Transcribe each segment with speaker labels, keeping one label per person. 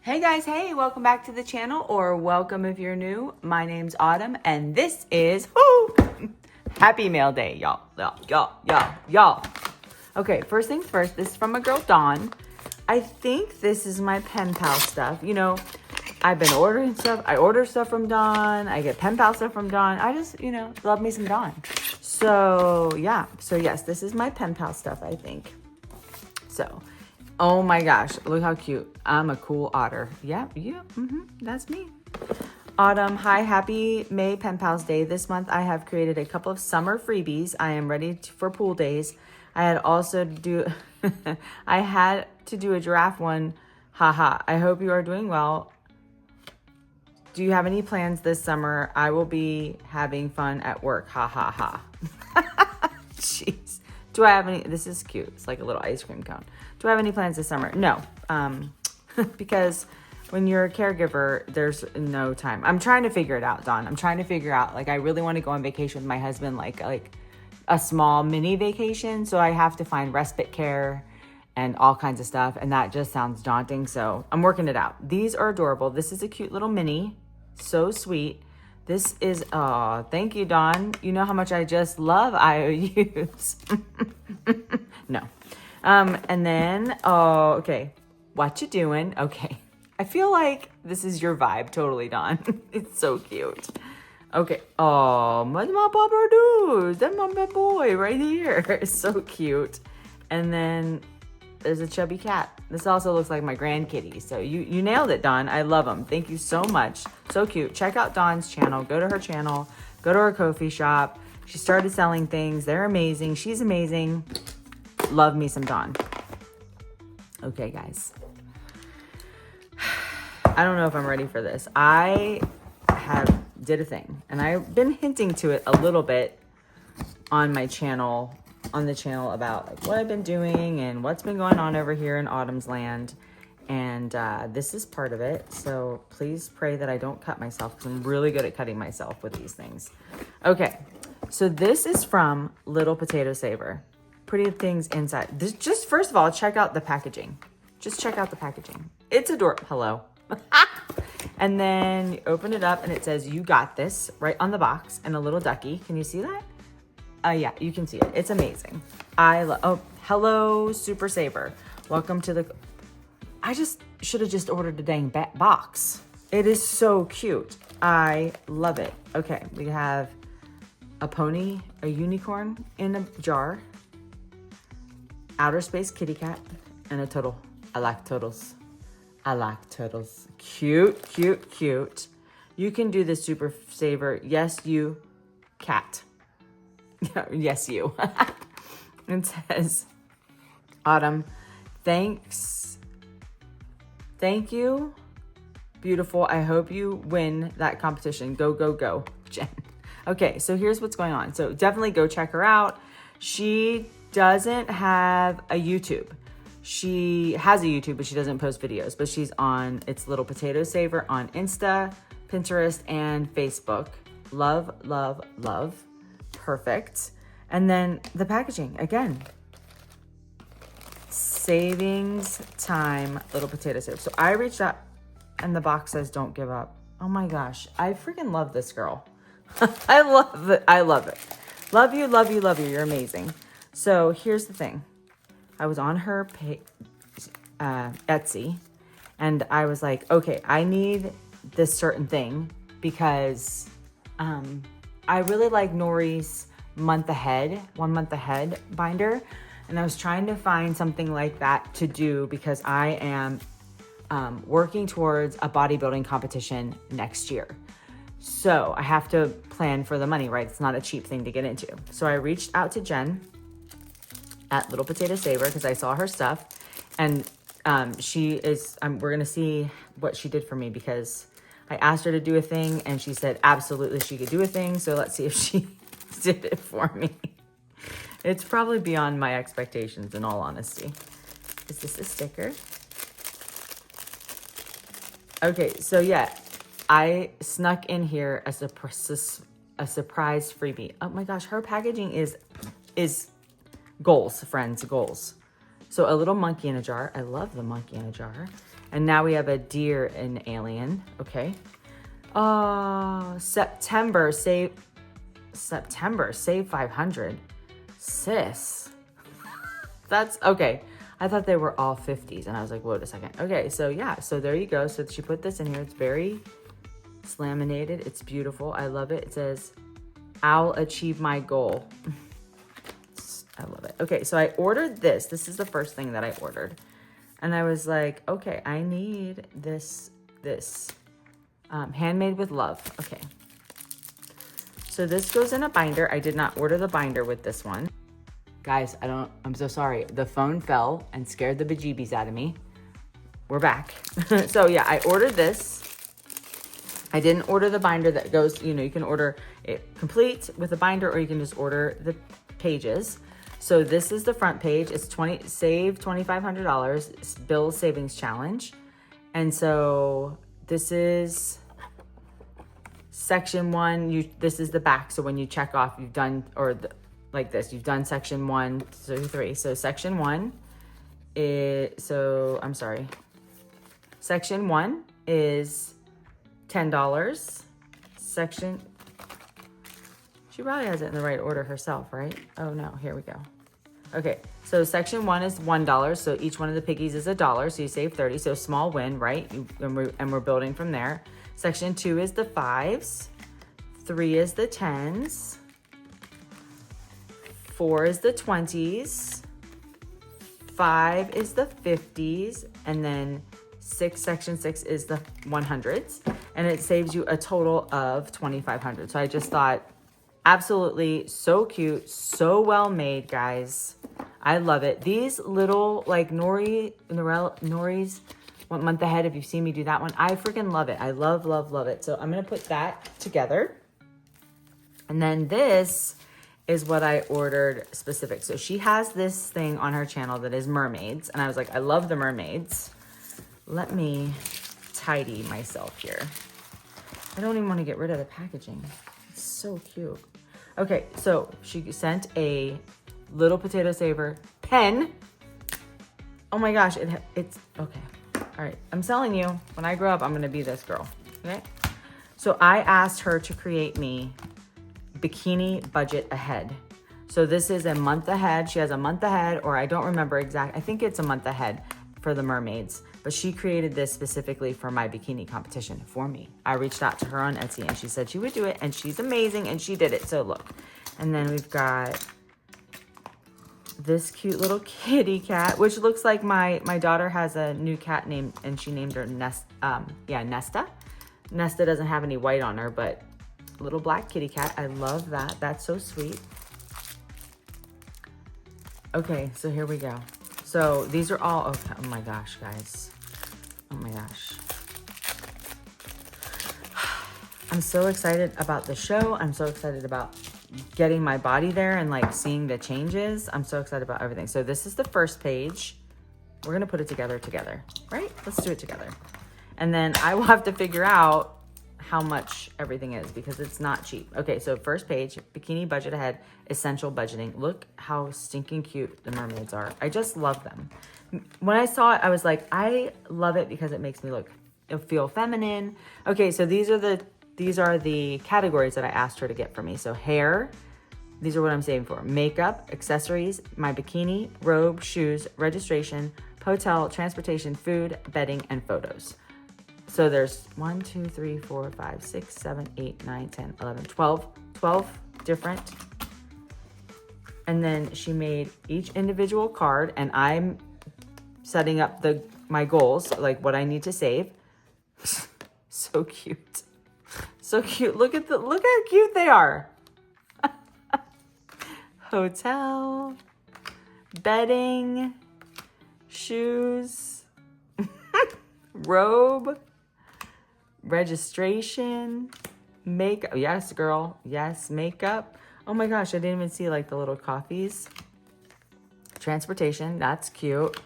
Speaker 1: Hey guys, hey, welcome back to the channel, or welcome if you're new. My name's Autumn, and this is Happy Mail Day, y'all. Okay, first things first, this is from my girl Dawn. I think this is my pen pal stuff. You know, I've been ordering stuff. I order stuff from Dawn. I get pen pal stuff from Dawn. I just, love me some Dawn. So, yeah. So, yes, this is my pen pal stuff, I think. So, oh my gosh, look how cute. I'm a cool otter. Yeah, that's me. Autumn, hi, happy May Pen Pals Day. This month I have created a couple of summer freebies. I am ready for pool days. I had to do a giraffe one. Haha. I hope you are doing well. Do you have any plans this summer? I will be having fun at work. Ha ha ha. Jeez. Do I have any? This is cute. It's like a little ice cream cone. Do I have any plans this summer? No. Because when you're a caregiver, there's no time. I'm trying to figure it out, Dawn. I'm trying to figure out, like, I really want to go on vacation with my husband, like a small mini vacation. So I have to find respite care and all kinds of stuff. And that just sounds daunting. So I'm working it out. These are adorable. This is a cute little mini. So sweet. This is, oh, thank you, Dawn. You know how much I just love IOUs. No. And then, oh, okay. What you doing? Okay. I feel like this is your vibe. Totally, Dawn. It's so cute. Okay. Oh, my papa dude. That's my boy right here. It's so cute. And then there's a chubby cat. This also looks like my grandkitty. So you nailed it, Dawn. I love them. Thank you so much. So cute. Check out Dawn's channel. Go to her channel. Go to her Ko-fi shop. She started selling things. They're amazing. She's amazing. Love me some Dawn. Okay, guys. I don't know if I'm ready for this. I did a thing, and I've been hinting to it a little bit on my channel, on the channel, about like what I've been doing and what's been going on over here in Autumn's land. And this is part of it. So please pray that I don't cut myself, because I'm really good at cutting myself with these things. Okay, so this is from Little Potato Saver. Pretty things inside. This, just first of all, check out the packaging. Just check out the packaging. It's adorable. Hello. And then you open it up and it says, "You got this," right on the box, and a little ducky. Can you see that? Yeah, you can see it. It's amazing. Oh, hello, Super Saver. Welcome to the, I just should have just ordered the dang box. It is so cute. I love it. Okay, we have a pony, a unicorn in a jar, outer space kitty cat, and a turtle. I like turtles. I like turtles. Cute, cute, cute. You can do the Super Saver. Yes, you, cat. Yes, you. It says, Autumn, thanks. Thank you. Beautiful. I hope you win that competition. Go, go, go, Jen. Okay, so here's what's going on. So definitely go check her out. She doesn't have a YouTube. She has a YouTube, but she doesn't post videos. But she's on, it's Little Potato Saver on Insta, Pinterest, and Facebook. Love, love, love. Perfect. And then the packaging, again. Savings time, Little Potato Saver. So I reached out, and the box says, "Don't give up." Oh my gosh. I freaking love this girl. I love it. I love it. Love you, love you, love you. You're amazing. So here's the thing. I was on her Etsy, and I was like, okay, I need this certain thing because I really like Nori's 1 month ahead binder. And I was trying to find something like that to do because I am working towards a bodybuilding competition next year. So I have to plan for the money, right? It's not a cheap thing to get into. So I reached out to Jen at Little Potato Saver because I saw her stuff, and she is, we're going to see what she did for me, because I asked her to do a thing and she said absolutely she could do a thing. So let's see if she did it for me. It's probably beyond my expectations, in all honesty. Is this a sticker? Okay, so yeah, I snuck in here as a surprise freebie. Oh my gosh, her packaging is goals, friends, goals. So a little monkey in a jar. I love the monkey in a jar. And now we have a deer and alien. Okay. September, save 500. Sis. That's okay. I thought they were all 50s and I was like, wait a second. Okay, so yeah, so there you go. So she put this in here. It's very laminated. It's beautiful. I love it. It says, I'll achieve my goal. I love it. Okay, so I ordered this. This is the first thing that I ordered. And I was like, okay, I need this handmade with love. Okay. So this goes in a binder. I did not order the binder with this one. Guys, I'm so sorry. The phone fell and scared the bejeebies out of me. We're back. So yeah, I ordered this. I didn't order the binder that goes, you can order it complete with a binder or you can just order the pages. So this is the front page. It's save $2,500. It's Bill Savings Challenge. And so this is section 1. This is the back. So when you check off, you've done, like this, you've done section 1 through 3. So section 1 section 1 is $10. She probably has it in the right order herself, right? Oh no, here we go. Okay, so section 1 is $1. So each one of the piggies is $1. So you save 30. So small win, right? And we're building from there. Section 2 is the 5s. 3 is the 10s. 4 is the 20s. 5 is the 50s. And then section 6 is the 100s. And it saves you a total of $2,500. So I just thought, absolutely so cute, so well made, guys. I love it. These little like Nori's One Month Ahead, if you've seen me do that one, I freaking love it. I love, love, love it. So I'm going to put that together. And then this is what I ordered specific. So she has this thing on her channel that is mermaids. And I was like, I love the mermaids. Let me tidy myself here. I don't even want to get rid of the packaging. It's so cute. Okay, so she sent a little potato saver pen. Oh my gosh, it's okay. All right, I'm telling you, when I grow up, I'm gonna be this girl, okay? So I asked her to create me bikini budget ahead. So this is a month ahead. She has a month ahead, or I don't remember exact. I think it's a month ahead for the mermaids, but she created this specifically for my bikini competition for me. I reached out to her on Etsy and she said she would do it, and she's amazing and she did it. So look, and then we've got this cute little kitty cat, which looks like my daughter has a new cat named, and she named her Nesta. Nesta doesn't have any white on her, but little black kitty cat. I love that. That's so sweet. Okay, so here we go. So these are all, oh my gosh, guys. Oh my gosh. I'm so excited about the show. I'm so excited about getting my body there and like seeing the changes. I'm so excited about everything. So this is the first page. We're gonna put it together, right? Let's do it together. And then I will have to figure out how much everything is because it's not cheap. Okay, so first page, bikini budget ahead, essential budgeting. Look how stinking cute the mermaids are. I just love them. When I saw it, I was like, I love it because it makes me feel feminine. Okay, so these are the categories that I asked her to get for me. So hair, these are what I'm saving for. Makeup, accessories, my bikini, robe, shoes, registration, hotel, transportation, food, bedding, and photos. So there's 1, 2, 3, 4, 5, 6, 7, 8, 9, 10, 11, 12 different. And then she made each individual card, and I'm setting up my goals, like what I need to save. So cute. So cute. Look how cute they are. Hotel, bedding, shoes, robe, registration, makeup. Yes, girl. Yes, makeup. Oh my gosh, I didn't even see like the little coffees. Transportation, that's cute.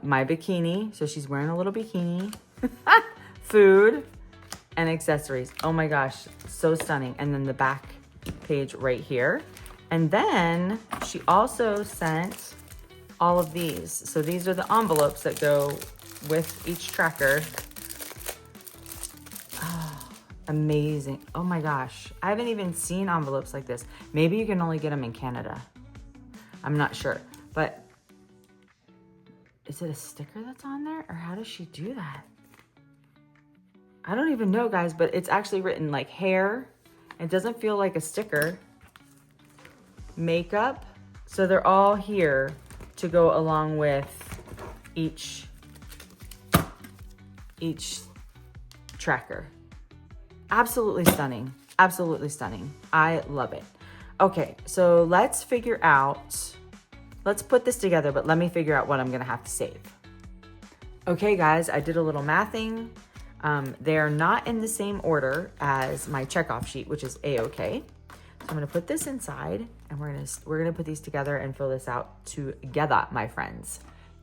Speaker 1: My bikini, so she's wearing a little bikini. Food and accessories. Oh my gosh, so stunning. And then the back page right here. And then she also sent all of these. So these are the envelopes that go with each tracker. Oh, amazing. Oh my gosh. I haven't even seen envelopes like this. Maybe you can only get them in Canada. I'm not sure. But is it a sticker that's on there? Or how does she do that? I don't even know, guys, but it's actually written like hair. It doesn't feel like a sticker. Makeup. So they're all here to go along with each tracker. Absolutely stunning. Absolutely stunning. I love it. Okay, so let's figure out, let's put this together, but let me figure out what I'm gonna have to save. Okay, guys, I did a little mathing. They're not in the same order as my checkoff sheet, which is A-okay. So I'm gonna put this inside and we're gonna put these together and fill this out together, my friends.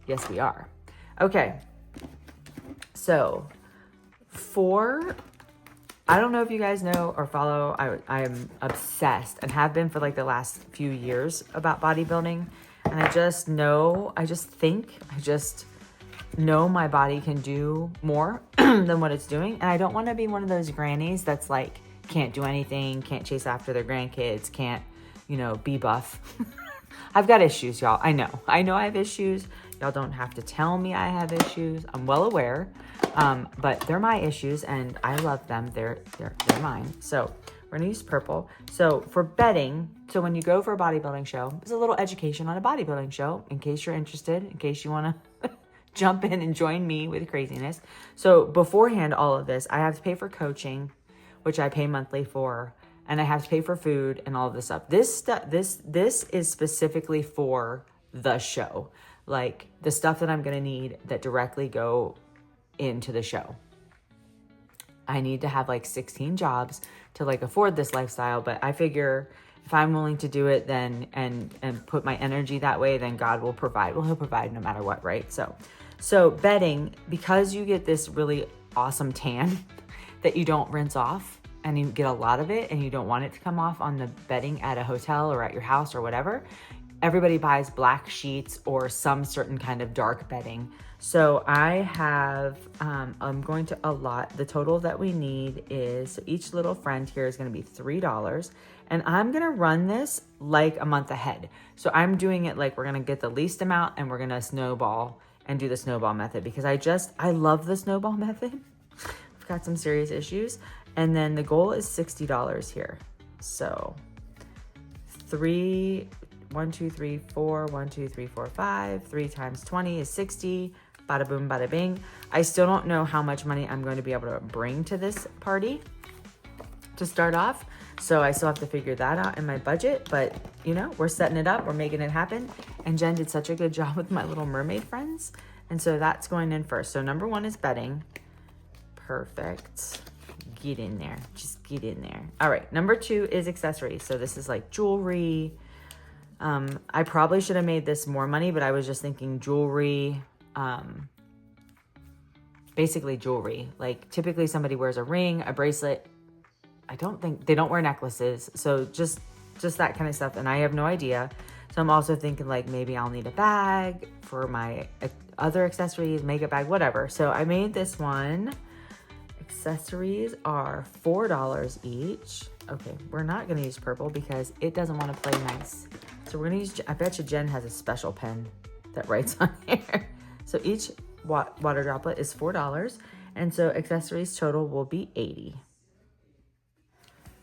Speaker 1: Yes, we are. Okay, so I don't know if you guys know or follow, I am obsessed and have been for like the last few years about bodybuilding. And I just know my body can do more than what it's doing. And I don't want to be one of those grannies that's like, can't do anything, can't chase after their grandkids, can't, be buff. I've got issues, y'all. I know I have issues. Y'all don't have to tell me I have issues. I'm well aware, but they're my issues and I love them. They're mine. So we're gonna use purple. So for bedding, so when you go for a bodybuilding show, there's a little education on a bodybuilding show in case you're interested, in case you wanna jump in and join me with craziness. So beforehand, all of this, I have to pay for coaching, which I pay monthly for, and I have to pay for food and all of this stuff. This is specifically for the show, like the stuff that I'm gonna need that directly go into the show. I need to have like 16 jobs to like afford this lifestyle, but I figure if I'm willing to do it then and put my energy that way, then God will provide. Well, he'll provide no matter what, right? So bedding, because you get this really awesome tan that you don't rinse off and you get a lot of it and you don't want it to come off on the bedding at a hotel or at your house or whatever, everybody buys black sheets or some certain kind of dark bedding. So I have, I'm going to allot, the total that we need is, each little friend here is gonna be $3. And I'm gonna run this like a month ahead. So I'm doing it like we're gonna get the least amount and we're gonna snowball and do the snowball method because I love the snowball method. I've got some serious issues. And then the goal is $60 here. So 1, 2, 3, 4, 1, 2, 3, 4, 5, 3 times 20 is 60. Bada boom, bada bing. I still don't know how much money I'm going to be able to bring to this party to start off. So I still have to figure that out in my budget, but we're setting it up, we're making it happen. And Jen did such a good job with my little mermaid friends. And so that's going in first. So number 1 is bedding. Perfect. Get in there, just get in there. All right, number 2 is accessories. So this is like jewelry. I probably should have made this more money, but I was just thinking jewelry, basically jewelry. Like typically somebody wears a ring, a bracelet. They don't wear necklaces. So just that kind of stuff. And I have no idea. So I'm also thinking like maybe I'll need a bag for my other accessories, makeup bag, whatever. So I made this one. Accessories are $4 each. Okay, we're not gonna use purple because it doesn't want to play nice. So we're gonna use, I bet you Jen has a special pen that writes on here. So each water droplet is $4. And so accessories total will be $80.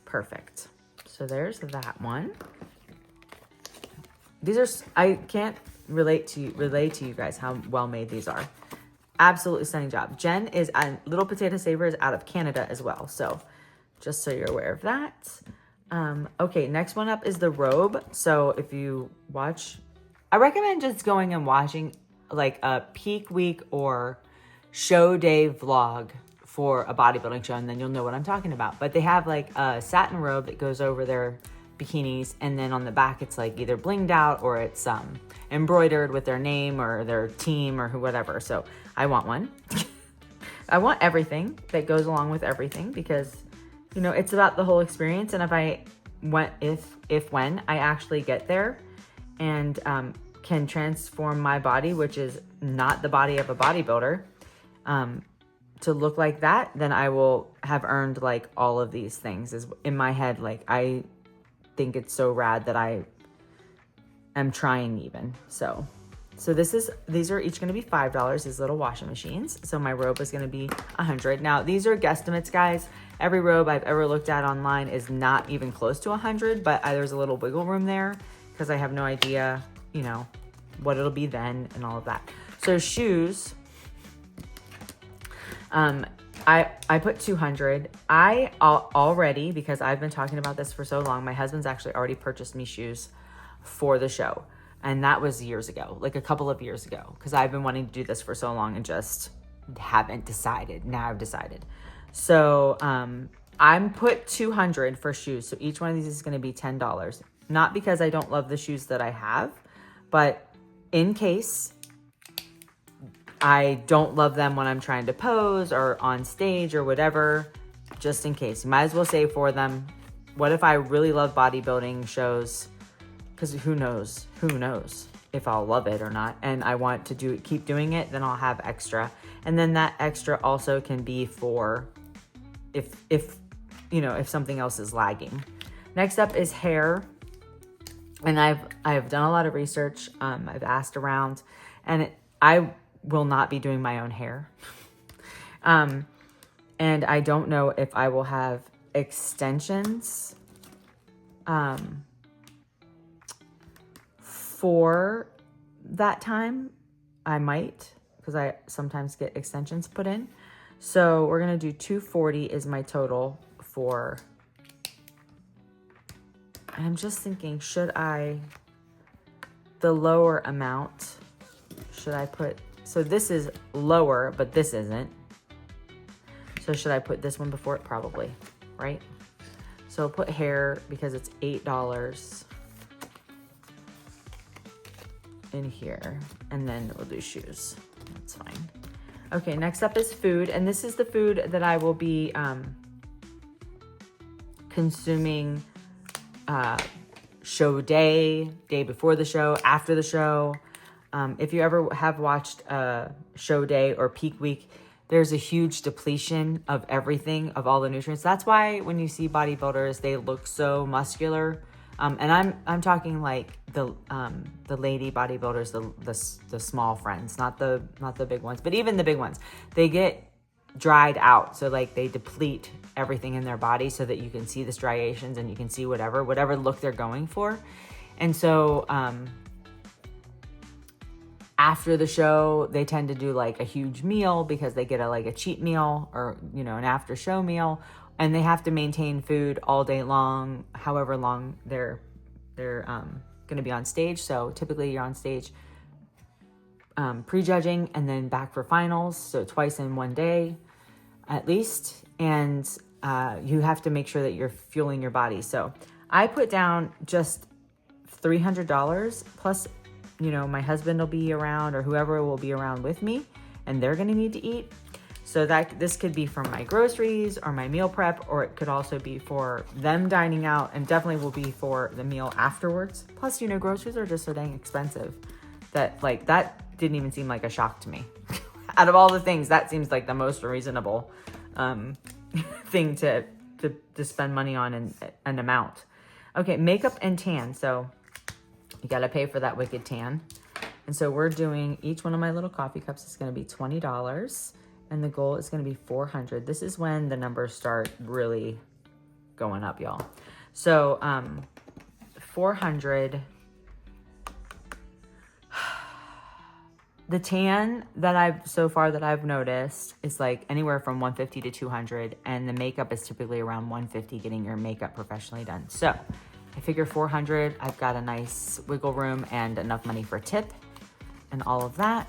Speaker 1: Perfect. So there's that one. These are, I can't relay to you guys how well made these are. Absolutely stunning job. Jen is, Little Potato Saver is out of Canada as well. So just so you're aware of that. Okay, next one up is the robe. So if you watch, I recommend just going and watching like a peak week or show day vlog for a bodybuilding show, and then you'll know what I'm talking about. But they have like a satin robe that goes over their bikinis, and then on the back it's like either blinged out or it's embroidered with their name or their team or whatever. So I want one. I want everything that goes along with everything because it's about the whole experience. And if when I actually get there and can transform my body, which is not the body of a bodybuilder, to look like that, then I will have earned like all of these things. Is in my head, like I think it's so rad that I am trying even. So these are each going to be $5, these little washing machines. So my robe is going to be $100. Now these are guesstimates, guys. Every robe I've ever looked at online is not even close to $100, but there's a little wiggle room there because I have no idea, you know, what it'll be then and all of that. So shoes, I put 200. I already, because I've been talking about this for so long, my husband's actually already purchased me shoes for the show. And that was years ago, like a couple of years ago, because I've been wanting to do this for so long and just haven't decided. Now I've decided. So I'm put 200 for shoes. So each one of these is going to be $10. Not because I don't love the shoes that I have, but in case I don't love them when I'm trying to pose or on stage or whatever, just in case. You might as well save for them. What if I really love bodybuilding shows? Because who knows if I'll love it or not. And I want to keep doing it, then I'll have extra. And then that extra also can be for if you know, if something else is lagging. Next up is hair. And I've done a lot of research. I've asked around, and I will not be doing my own hair. And I don't know if I will have extensions for that time. I might, because I sometimes get extensions put in. So we're going to do 240 is my total for, and I'm just thinking, the lower amount, should I put, so this is lower, but this isn't. So should I put this one before it? Probably, right? So I'll put hair because it's $8 in here, and then we'll do shoes. That's fine. Okay, next up is food, and this is the food that I will be consuming show day before the show, after the show. If you ever have watched show day or peak week, there's a huge depletion of everything, of all the nutrients. That's why when you see bodybuilders, they look so muscular. And I'm talking like the lady bodybuilders, the small friends, not the big ones, but even the big ones, they get dried out. So like they deplete everything in their body so that you can see the striations and you can see whatever look they're going for. And so after the show, they tend to do like a huge meal because they get a cheat meal or, you know, an after show meal. And they have to maintain food all day long, however long they're going to be on stage. So typically you're on stage prejudging and then back for finals. So twice in one day at least. And you have to make sure that you're fueling your body. So I put down just $300 plus, you know, my husband will be around or whoever will be around with me and they're going to need to eat. So that this could be for my groceries or my meal prep, or it could also be for them dining out, and definitely will be for the meal afterwards. Plus, you know, groceries are just so dang expensive that that didn't even seem like a shock to me. Out of all the things, that seems like the most reasonable thing to spend money on and an amount. Okay, makeup and tan. So you got to pay for that wicked tan. And so we're doing, each one of my little coffee cups is going to be $20. And the goal is going to be 400. This is when the numbers start really going up, y'all. So 400. The tan that I've noticed is like anywhere from 150 to 200. And the makeup is typically around 150, getting your makeup professionally done. So I figure 400, I've got a nice wiggle room and enough money for tip and all of that.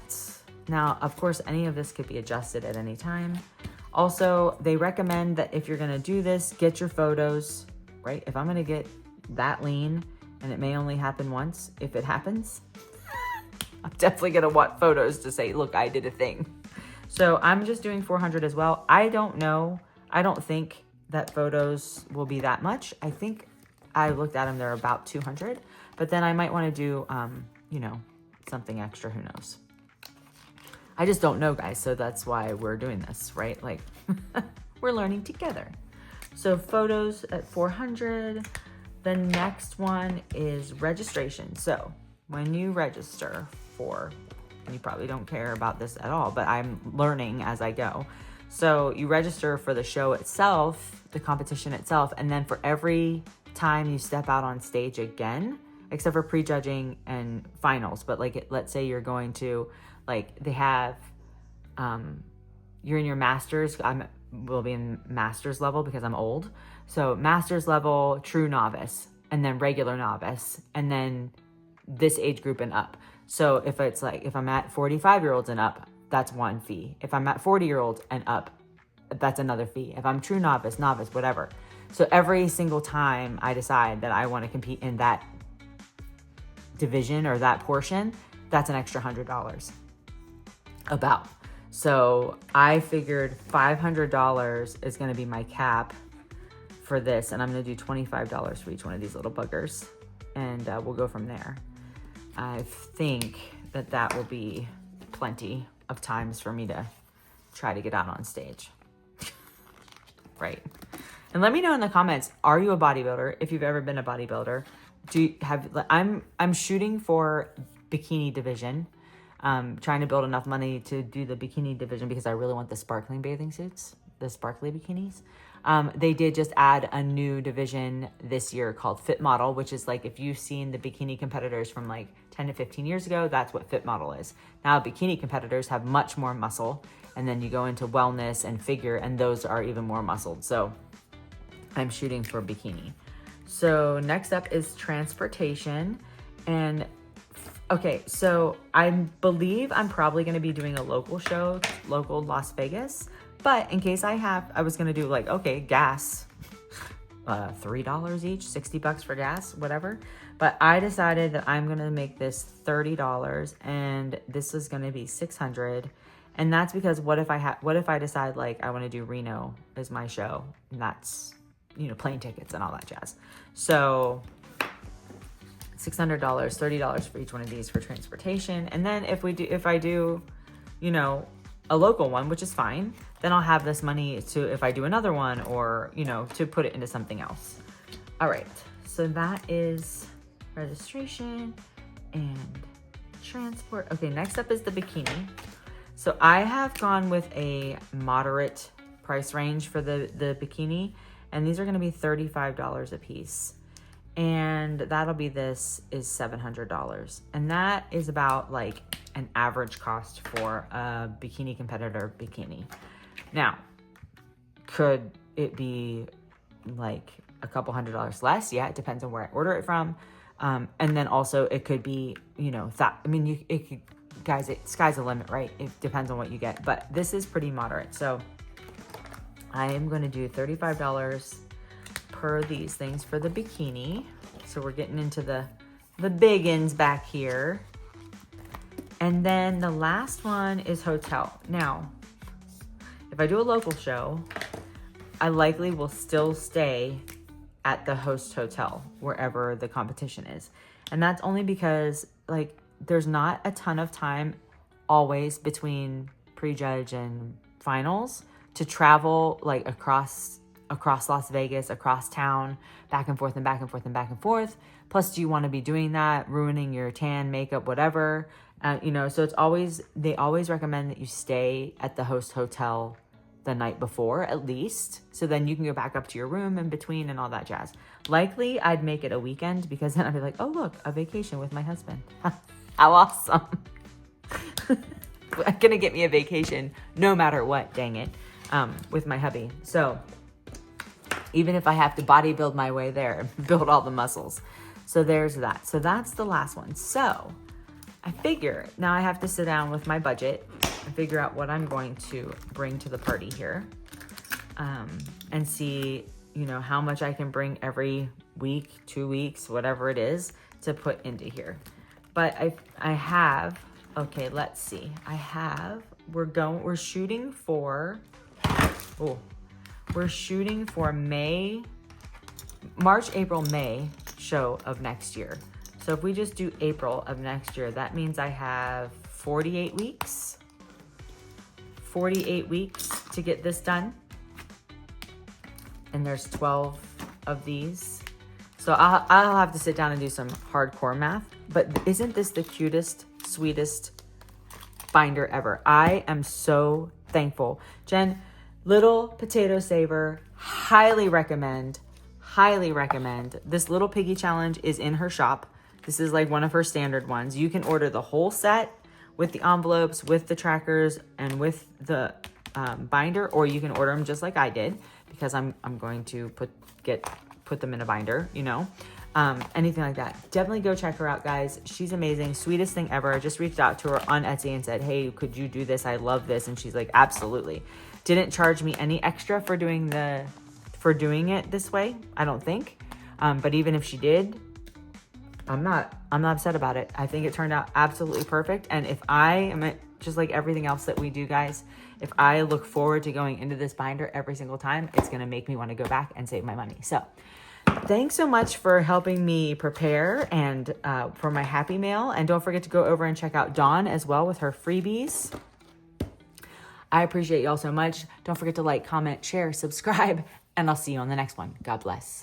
Speaker 1: Now, of course, any of this could be adjusted at any time. Also, they recommend that if you're going to do this, get your photos, right? If I'm going to get that lean, and it may only happen once, if it happens, I'm definitely going to want photos to say, look, I did a thing. So I'm just doing 400 as well. I don't know. I don't think that photos will be that much. I think I looked at them, they're about 200. But then I might want to do, you know, something extra, who knows? I just don't know, guys. So that's why we're doing this, right? Like we're learning together. So photos at 400. The next one is registration. So when you register for, and you probably don't care about this at all, but I'm learning as I go. So you register for the show itself, the competition itself, and then for every time you step out on stage again, except for prejudging and finals. But like, let's say you're going to, like, they have, you're in your master's. Will be in master's level because I'm old. So master's level, true novice, and then regular novice, and then this age group and up. So if it's like, if I'm at 45-year-olds and up, that's one fee. If I'm at 40-year-olds and up, that's another fee. If I'm true novice, whatever. So every single time I decide that I want to compete in that division or that portion, that's an extra $100 about. So I figured $500 is going to be my cap for this. And I'm going to do $25 for each one of these little buggers. And we'll go from there. I think that that will be plenty of times for me to try to get out on stage. Right. And let me know in the comments, are you a bodybuilder? If you've ever been a bodybuilder, I'm shooting for bikini division. Trying to build enough money to do the bikini division because I really want the sparkling bathing suits, the sparkly bikinis. They did just add a new division this year called Fit Model, which is like, if you've seen the bikini competitors from like 10 to 15 years ago, that's what Fit Model is. Now bikini competitors have much more muscle, and then you go into wellness and figure, and those are even more muscled. So I'm shooting for bikini. So next up is transportation. And okay, so I believe I'm probably going to be doing a local show, local Las Vegas. But in case I was going to do like, okay, gas, $3 each, $60 for gas, whatever. But I decided that I'm going to make this $30 and this is going to be $600. And that's because what if I decide like I want to do Reno as my show, and that's, plane tickets and all that jazz. So $600, $30 for each one of these for transportation. And then if I do, a local one, which is fine, then I'll have this money to, if I do another one or, to put it into something else. All right. So that is registration and transport. Okay. Next up is the bikini. So I have gone with a moderate price range for the bikini, and these are going to be $35 a piece. And this is $700. And that is about like an average cost for a bikini competitor bikini. Now, could it be like a couple $100 less? Yeah, it depends on where I order it from. And then also it could be, sky's the limit, right? It depends on what you get, but this is pretty moderate. So I am going to do $35 per these things for the bikini. So we're getting into the biggins back here. And then the last one is hotel. Now, if I do a local show, I likely will still stay at the host hotel wherever the competition is. And that's only because like there's not a ton of time always between prejudge and finals to travel like across Las Vegas, across town, back and forth and back and forth and back and forth. Plus, do you want to be doing that, ruining your tan, makeup, whatever? So they always recommend that you stay at the host hotel the night before at least. So then you can go back up to your room in between and all that jazz. Likely I'd make it a weekend because then I'd be like, oh, look, a vacation with my husband. How awesome. Gonna get me a vacation no matter what, dang it, with my hubby. So even if I have to bodybuild my way there, build all the muscles. So there's that. So that's the last one. So I figure now I have to sit down with my budget and figure out what I'm going to bring to the party here, and see, how much I can bring every week, 2 weeks, whatever it is to put into here. But I have, okay, let's see. We're shooting for March, April, May show of next year. So if we just do April of next year, that means I have 48 weeks. 48 weeks to get this done. And there's 12 of these. So I'll have to sit down and do some hardcore math. But isn't this the cutest, sweetest binder ever? I am so thankful. Jen, Little Potato Saver, highly recommend. Highly recommend. This Little Piggy Challenge is in her shop. This is like one of her standard ones. You can order the whole set with the envelopes, with the trackers, and with the binder, or you can order them just like I did, because I'm going to put them in a binder, you know, anything like that. Definitely go check her out, guys. She's amazing. Sweetest thing ever. I just reached out to her on Etsy and said, hey, could you do this? I love this. And she's like, absolutely. Didn't charge me any extra for doing it this way, I don't think. But even if she did, I'm not upset about it. I think it turned out absolutely perfect. And if I am just like everything else that we do, guys, if I look forward to going into this binder every single time, it's going to make me want to go back and save my money. So thanks so much for helping me prepare and for my happy mail. And don't forget to go over and check out Dawn as well with her freebies. I appreciate y'all so much. Don't forget to like, comment, share, subscribe, and I'll see you on the next one. God bless.